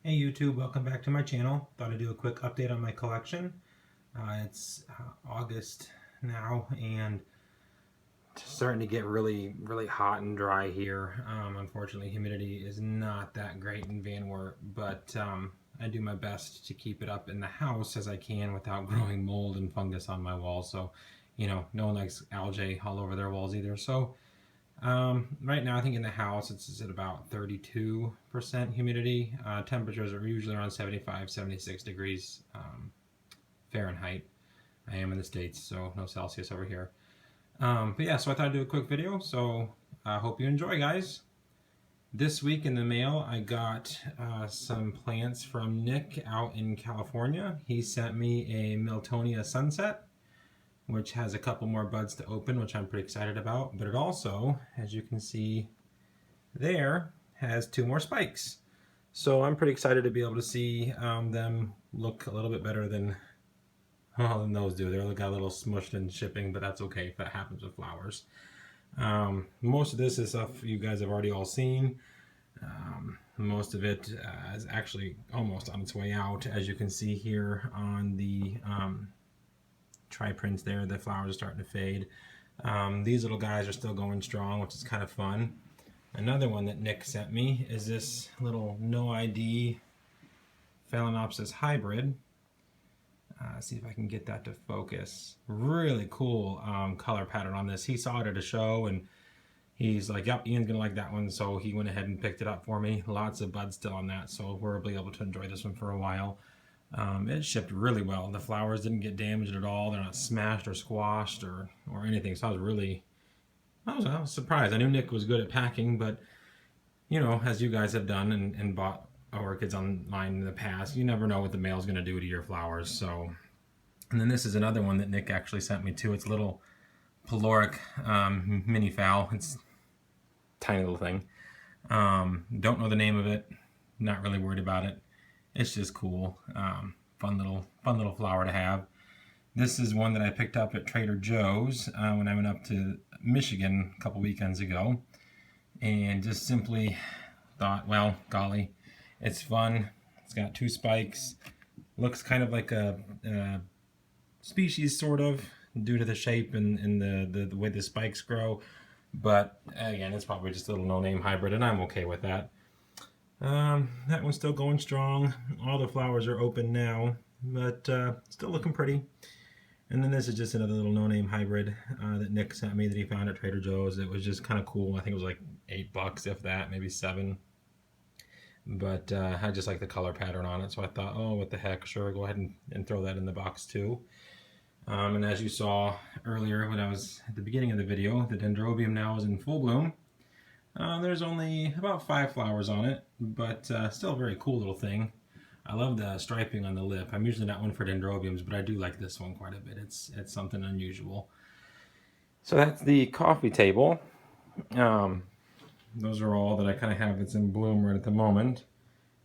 Hey YouTube, welcome back to my channel. Thought I'd do a quick update on my collection. It's August now and it's starting to get really hot and dry here. Unfortunately, humidity is not that great in Van Wert, but I do my best to keep it up in the house as I can without growing mold and fungus on my walls. So, you know, no one likes algae all over their walls either. So right now, I think in the house it's at about 32% humidity. Temperatures are usually around 75, 76 degrees Fahrenheit. I am in the States, so no Celsius over here. But yeah, so I thought I'd do a quick video, so I hope you enjoy, guys. This week in the mail, I got some plants from Nick out in California. He sent me a Miltonia Sunset, which has a couple more buds to open, which I'm pretty excited about. But it also, as you can see there, has 2 more spikes. So I'm pretty excited to be able to see them look a little bit better than those do. They're got a little smushed in shipping, but that's okay if that happens with flowers. Most of this is stuff you guys have already all seen. Most of it is actually almost on its way out, as you can see here on the tri-prints there. The flowers are starting to fade. These little guys are still going strong, which is kind of fun. Another one that Nick sent me is this little no ID Phalaenopsis hybrid. See if I can get that to focus. Really cool color pattern on this. He saw it at a show and he's like, yep, Ian's gonna like that one, so he went ahead and picked it up for me. Lots of buds still on that, so we'll be able to enjoy this one for a while. It shipped really well. The flowers didn't get damaged at all. They're not smashed or squashed or anything. So I was surprised. I knew Nick was good at packing, but you know, as you guys have done and bought orchids online in the past, you never know what the mail's going to do to your flowers. So, and then this is another one that Nick actually sent me too. It's a little peloric mini phal. It's a tiny little thing. Don't know the name of it. Not really worried about it. It's just cool. Fun little flower to have. This is one that I picked up at Trader Joe's when I went up to Michigan a couple weekends ago, and just simply thought, well, golly, it's fun. It's got 2 spikes. Looks kind of like a species, sort of, due to the shape and the way the spikes grow. But again, it's probably just a little no-name hybrid, and I'm okay with that. That one's still going strong. All the flowers are open now, but still looking pretty. And then this is just another little no-name hybrid that Nick sent me that he found at Trader Joe's. It was just kind of cool. I think it was like $8, if that, maybe 7. But I just like the color pattern on it, so I thought, oh, what the heck, sure, go ahead and throw that in the box too. And as you saw earlier when I was at the beginning of the video, the dendrobium now is in full bloom. There's only about 5 flowers on it, but still a very cool little thing. I love the striping on the lip. I'm usually not one for dendrobiums, but I do like this one quite a bit. It's something unusual. So that's the coffee table. Those are all that I kind of have that's in bloom right at the moment.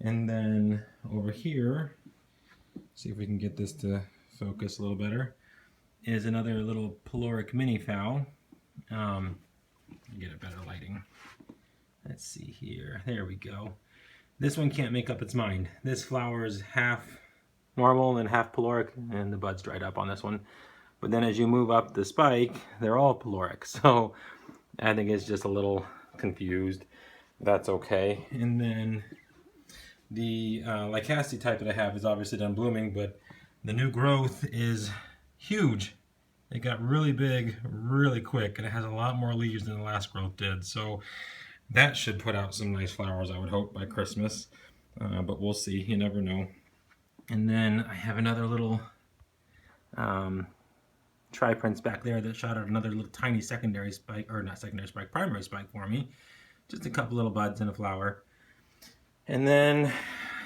And then over here, see if we can get this to focus a little better, is another little peloric mini phal. Get a better lighting. Let's see here. There we go. This one can't make up its mind. This flower is half normal and half peloric, and the buds dried up on this one. But then as you move up the spike, they're all peloric. So I think it's just a little confused. That's okay. And then the Lycaste type that I have is obviously done blooming, but the new growth is huge. It got really big really quick, and it has a lot more leaves than the last growth did. So that should put out some nice flowers, I would hope, by Christmas. But we'll see. You never know. And then I have another little tri-prints back there that shot out another little tiny secondary spike, or not secondary spike, primary spike for me. Just a couple little buds and a flower. And then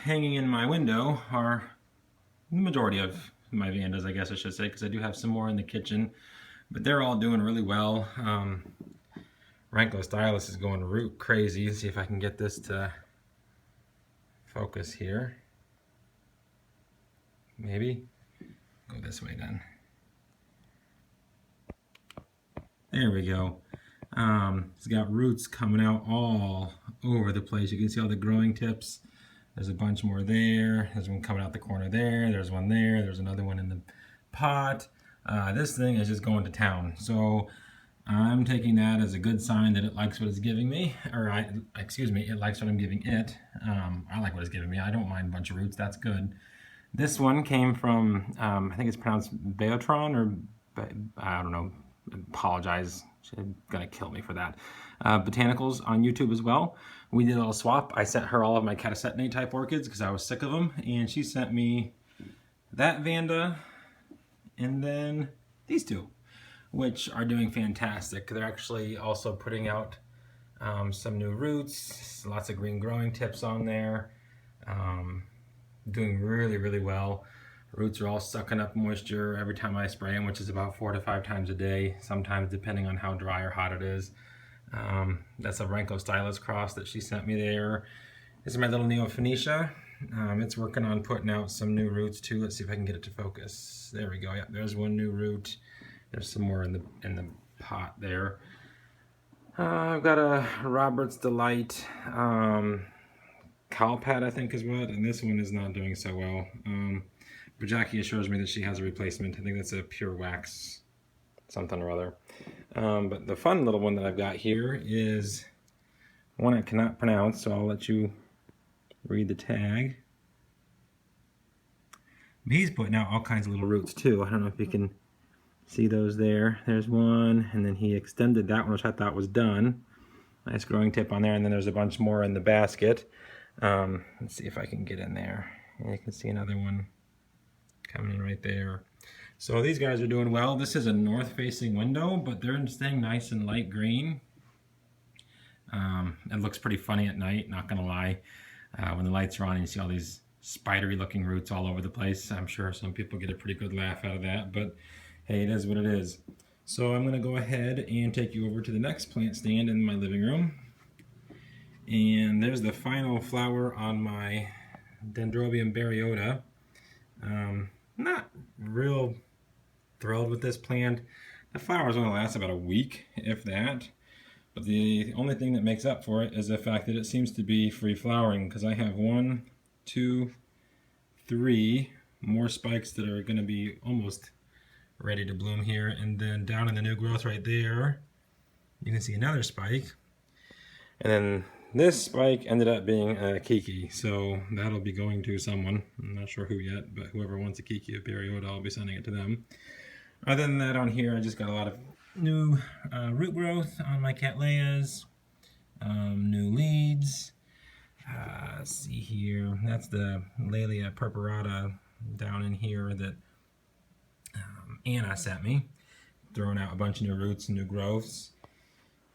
hanging in my window are the majority of my Vandas, I guess I should say, because I do have some more in the kitchen. But they're all doing really well. Rankle Stylus is going root crazy. Let's see if I can get this to focus here. Maybe. Go this way then. There we go. It's got roots coming out all over the place. You can see all the growing tips. There's a bunch more there. There's one coming out the corner there. There's one there. There's another one in the pot. This thing is just going to town. So I'm taking that as a good sign that it likes what it's giving me, or it likes what I'm giving it. I like what it's giving me. I don't mind a bunch of roots. That's good. This one came from, I think it's pronounced Beotron, or I don't know. Apologize. She's gonna kill me for that. Botanicals on YouTube as well. We did a little swap. I sent her all of my Cattleya type orchids because I was sick of them, and she sent me that Vanda and then these two, which are doing fantastic. They're actually also putting out some new roots, lots of green growing tips on there, doing really, really well. Roots are all sucking up moisture every time I spray them, which is about 4 to 5 times a day, sometimes depending on how dry or hot it is. That's a Renko Stylus cross that she sent me there. This is my little Neophonetia. It's working on putting out some new roots too. Let's see if I can get it to focus. There we go. Yeah, there's one new root. There's some more in the pot there. I've got a Robert's Delight Cowpat, I think is what, and this one is not doing so well. But Jackie assures me that she has a replacement. I think that's a pure wax something or other. But the fun little one that I've got here is one I cannot pronounce, so I'll let you read the tag. He's putting out all kinds of little roots too. I don't know if you can see those there. There's one, and then he extended that one, which I thought was done. Nice growing tip on there, and then there's a bunch more in the basket. Let's see if I can get in there. And you can see another one coming in right there. So these guys are doing well. This is a north-facing window, but they're staying nice and light green. It looks pretty funny at night, not gonna lie. When the lights are on and you see all these spidery looking roots all over the place. I'm sure some people get a pretty good laugh out of that, but hey, it is what it is. So I'm gonna go ahead and take you over to the next plant stand in my living room. And there's the final flower on my Dendrobium baryota. Not real thrilled with this plant. The flowers only last about a week, if that. But the only thing that makes up for it is the fact that it seems to be free flowering, because I have 1, 2, 3 more spikes that are going to be almost ready to bloom here. And then down in the new growth right there, you can see another spike. And then this spike ended up being a Kiki, so that'll be going to someone. I'm not sure who yet, but whoever wants a Kiki of baryota, I'll be sending it to them. Other than that, on here, I just got a lot of new root growth on my Cattleyas, new leads. Let's see here. That's the Laelia purpurata down in here that Anna sent me, throwing out a bunch of new roots and new growths.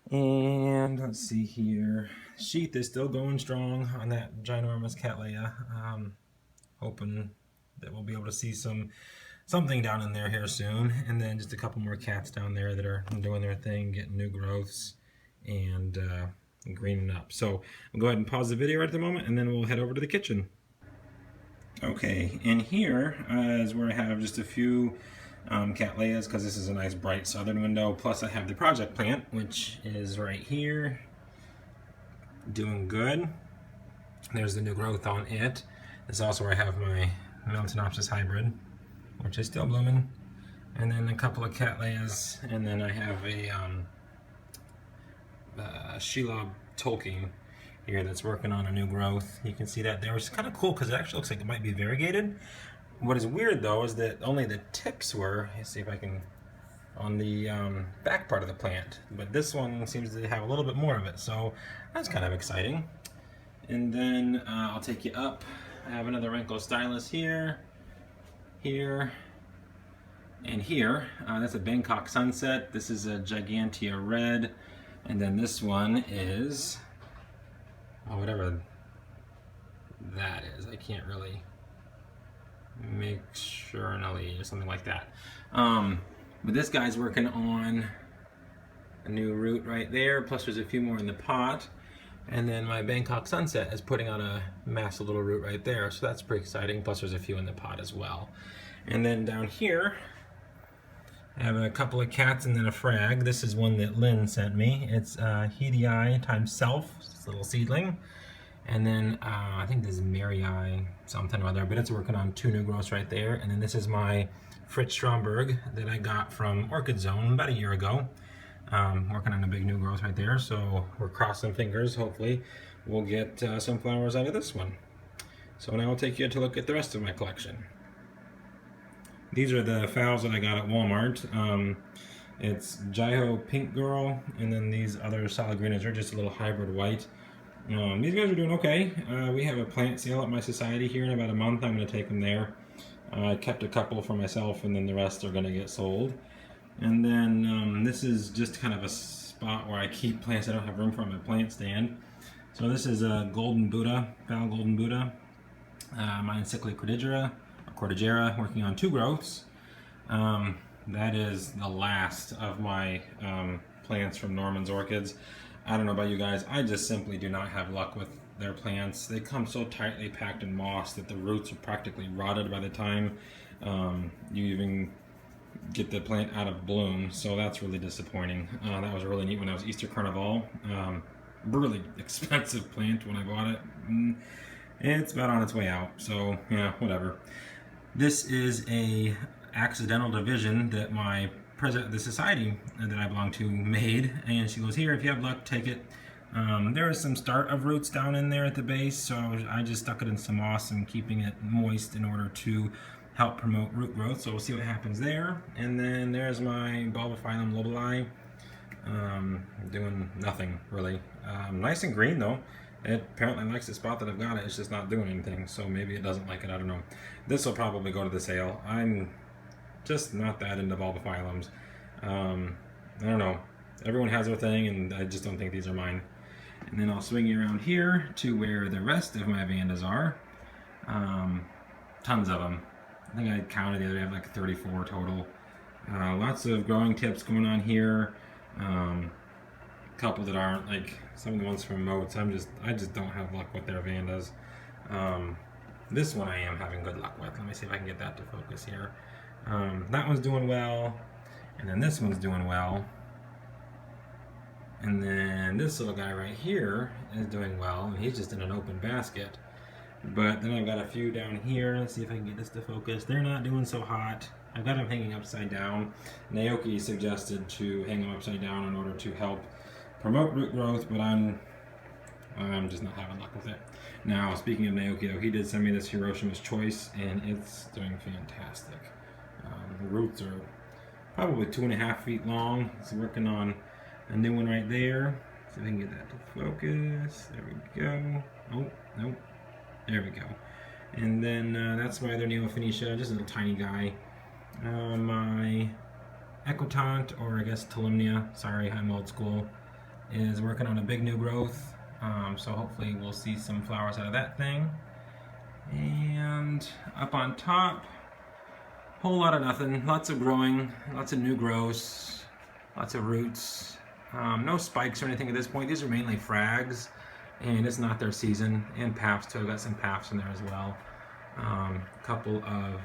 And let's see here. Sheath is still going strong on that ginormous Cattleya. Hoping that we'll be able to see something down in there here soon. And then just a couple more cats down there that are doing their thing, getting new growths and greening up. So we'll go ahead and pause the video right at the moment, and then we'll head over to the kitchen. Okay, in here is where I have just a few Cattleyas, because this is a nice bright southern window. Plus I have the project plant, which is right here, doing good. There's the new growth on it. This is also where I have my Phalaenopsis hybrid, which is still blooming. And then a couple of Cattleyas, and then I have a Sheila Tolkien here that's working on a new growth. You can see that there. It's kind of cool because it actually looks like it might be variegated. What is weird though is that only the tips were, let's see if I can, on the back part of the plant, but this one seems to have a little bit more of it, so that's kind of exciting. And then I'll take you up. I have another Renko Stylus here, here, and here. That's a Bangkok Sunset. This is a Gigantea Red, and then this one is, oh, whatever that is. I can't really make sure or something like that. But this guy's working on a new root right there, plus there's a few more in the pot. And then my Bangkok Sunset is putting on a massive little root right there, so that's pretty exciting, plus there's a few in the pot as well. And then down here, I have a couple of cats and then a frag. This is one that Lynn sent me. It's Hedii times Self, it's a little seedling. And then I think this is Mary Eye something or other, but it's working on 2 new growths right there. And then this is my Fritz Stromberg that I got from Orchid Zone about a year ago. Working on a big new growth right there, so we're crossing fingers. Hopefully we'll get some flowers out of this one. So now I'll take you to look at the rest of my collection. These are the phals that I got at Walmart. It's Jaiho Pink Girl, and then these other solid greeners are just a little hybrid white. These guys are doing okay. We have a plant sale at my society here in about a month. I'm going to take them there. I kept a couple for myself, and then the rest are going to get sold. And then this is just kind of a spot where I keep plants I don't have room for on my plant stand. So this is a Golden Buddha, Phal Golden Buddha. My Cordillera, working on 2 growths. That is the last of my plants from Norman's Orchids. I don't know about you guys, I just simply do not have luck with their plants. They come so tightly packed in moss that the roots are practically rotted by the time you even get the plant out of bloom, so that's really disappointing. That was really neat when I was Easter Carnival. Really expensive plant when I bought it. It's about on its way out, so yeah, whatever. This is a accidental division that my president of the society that I belong to made, and she goes, here, if you have luck, take it. There is some start of roots down in there at the base, so I just stuck it in some moss and keeping it moist in order to help promote root growth, so we'll see what happens there. And then there's my Bulbophyllum lobeli. Doing nothing really. Nice and green though. It apparently likes the spot that I've got it, it's just not doing anything, so maybe it doesn't like it, I don't know. This will probably go to the sale. I'm just not that into Bulbophyllums. I don't know. Everyone has their thing, and I just don't think these are mine. And then I'll swing you around here to where the rest of my Vandas are. Tons of them. I think I counted the other day, I have like 34 total. Lots of growing tips going on here. A couple that aren't, like some of the ones from Moats. I just don't have luck with their Vandas. This one I am having good luck with. Let me see if I can get that to focus here. That one's doing well, and then this one's doing well. And then this little guy right here is doing well, and he's just in an open basket. But then I've got a few down here. Let's see if I can get this to focus. They're not doing so hot. I've got them hanging upside down. Naoki suggested to hang them upside down in order to help promote root growth, but I'm just not having luck with it. Now, speaking of Naoki, though, he did send me this Hiroshima's Choice, and it's doing fantastic. The roots are probably 2.5 feet long. It's working on a new one right there. See if I can get that to focus. There we go. Oh, nope. There we go. And then that's my other Neophoenicia, just a little tiny guy. My Equitant, or I guess Tolumnia, sorry, I'm old school, is working on a big new growth. So hopefully we'll see some flowers out of that thing. And up on top, whole lot of nothing. Lots of growing, lots of new growths, lots of roots. No spikes or anything at this point. These are mainly frags, and it's not their season. And paphs too. I've got some paphs in there as well. A couple of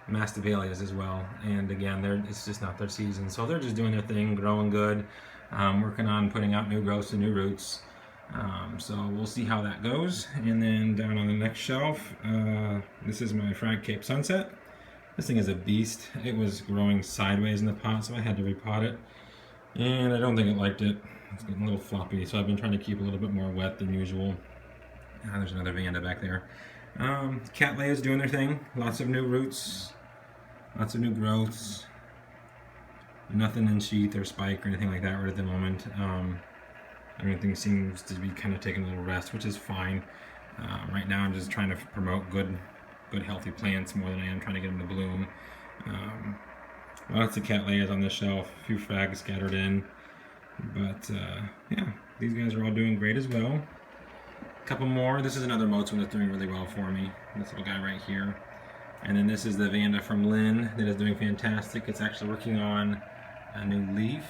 mastabalias as well. And again, it's just not their season. So they're just doing their thing, growing good, working on putting out new growths and new roots. So we'll see how that goes. And then down on the next shelf, this is my Frag Cape Sunset. This thing is a beast. It was growing sideways in the pot, so I had to repot it. And I don't think it liked it. It's getting a little floppy, so I've been trying to keep a little bit more wet than usual. There's another Vanda back there. Cattleya is doing their thing. Lots of new roots, lots of new growths. Nothing in sheath or spike or anything like that right at the moment. Everything seems to be kind of taking a little rest, which is fine. Right now I'm just trying to promote good healthy plants more than I am trying to get them to bloom. Lots of Cattleyas on this shelf, a few frags scattered in. But yeah, these guys are all doing great as well. A couple more. This is another Moats one that's doing really well for me. This little guy right here. And then this is the Vanda from Lynn that is doing fantastic. It's actually working on a new leaf.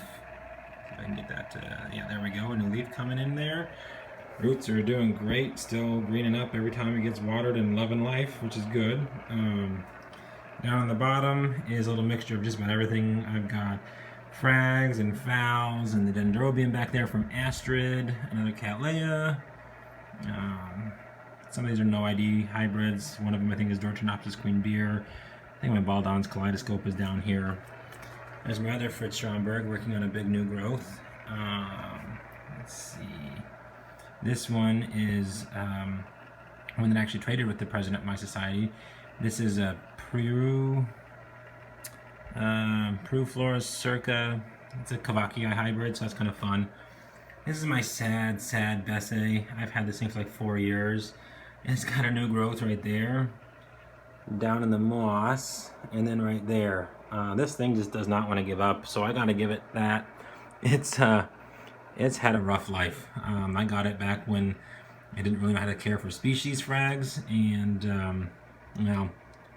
If I can get that to, yeah, there we go. A new leaf coming in there. Roots are doing great, still greening up every time it gets watered and loving life, which is good. Down on the bottom is a little mixture of just about everything. I've got frags and phals and the dendrobium back there from Astrid, another Cattleya, Some of these are no ID hybrids. One of them I think is Phalaenopsis Queen Beer. I think my Baldon's Kaleidoscope is down here. There's my other Fritz Stromberg working on a big new growth. Let's see. This one is one that I actually traded with the president of my society. This is a Peru Flores Circa. It's a Kavaki hybrid, so that's kind of fun. This is my sad Bessie. I've had this thing for like 4 years. And it's got a new growth right there, down in the moss, and then right there. This thing just does not want to give up, so I gotta give it that. It's had a rough life. I got it back when I didn't really know how to care for species frags, and well,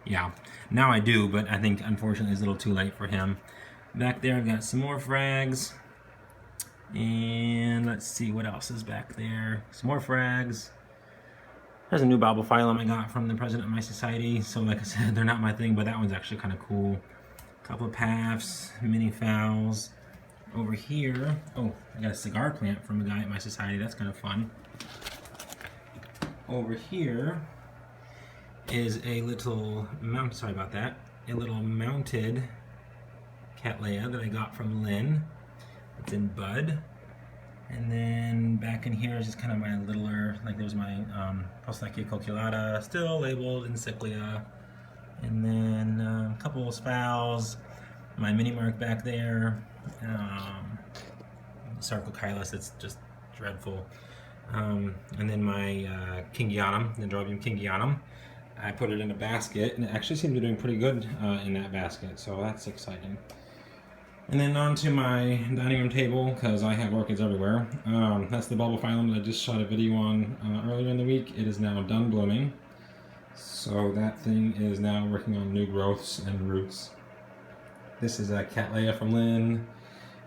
yeah, now I do, but I think unfortunately it's a little too late for him. Back there I've got some more frags, and let's see what else is back there. Some more frags. There's a new Phalaenopsis I got from the president of my society, so like I said, they're not my thing, but that one's actually kind of cool. A couple of paths, mini phals. Over here, oh, I got a cigar plant from a guy at my society, that's kind of fun. Over here is a little a little mounted Cattleya that I got from Lynn. It's in bud. And then back in here is just kind of my littler, like there's my Postlecia coculata, still labeled Encyclia. And then a couple of spals, my mini mark back there, Sarcochilus, it's just dreadful. And then my Kingianum, Dendrobium Kingianum. I put it in a basket, and it actually seemed to be doing pretty good in that basket, so that's exciting. And then onto my dining room table, because I have orchids everywhere. That's the bulbophyllum phylum that I just shot a video on earlier in the week. It is now done blooming. So that thing is now working on new growths and roots. This is a Cattleya from Lynn.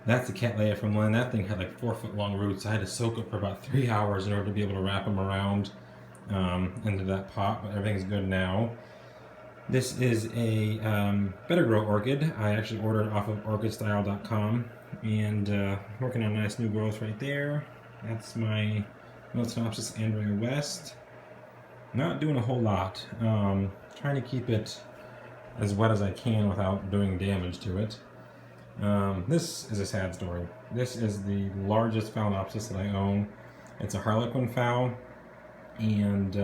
That's the Cattleya from Lynn. That thing had like 4-foot long roots. I had to soak it for about 3 hours in order to be able to wrap them around into that pot, but everything's good now. This is a Better Grow orchid. I actually ordered off of orchidstyle.com, and working on a nice new growth right there. That's my Phalaenopsis Andrea West. Not doing a whole lot. Trying to keep it as wet as I can without doing damage to it. This is a sad story. This is the largest Phalaenopsis that I own. It's a Harlequin fowl, and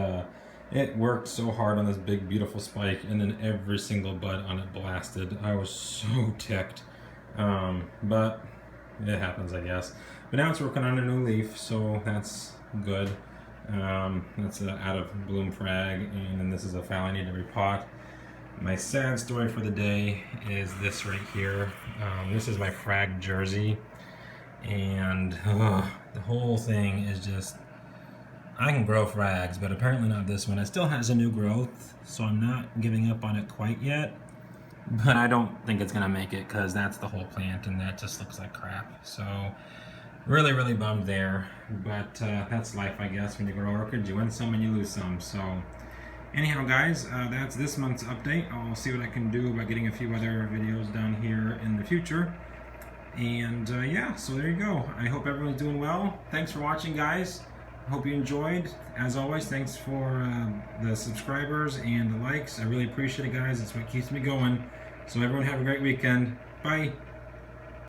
it worked so hard on this big beautiful spike, and then every single bud on it blasted. I was so ticked, but it happens, I guess. But now it's working on a new leaf, so that's good. That's an out of bloom frag, and then this is a fowl I need to repot. My sad story for the day is this right here. This is my frag jersey, and the whole thing is just, I can grow frags, but apparently not this one. It still has a new growth, so I'm not giving up on it quite yet. But I don't think it's gonna make it, because that's the whole plant, and that just looks like crap. So really bummed there. But that's life, I guess. When you grow orchids, you win some and you lose some. So anyhow, guys, that's this month's update. I'll see what I can do about getting a few other videos done here in the future. And yeah, so there you go. I hope everyone's doing well. Thanks for watching, guys. Hope you enjoyed. As always, thanks for the subscribers and the likes. I really appreciate it, guys. It's what keeps me going. So everyone have a great weekend. Bye.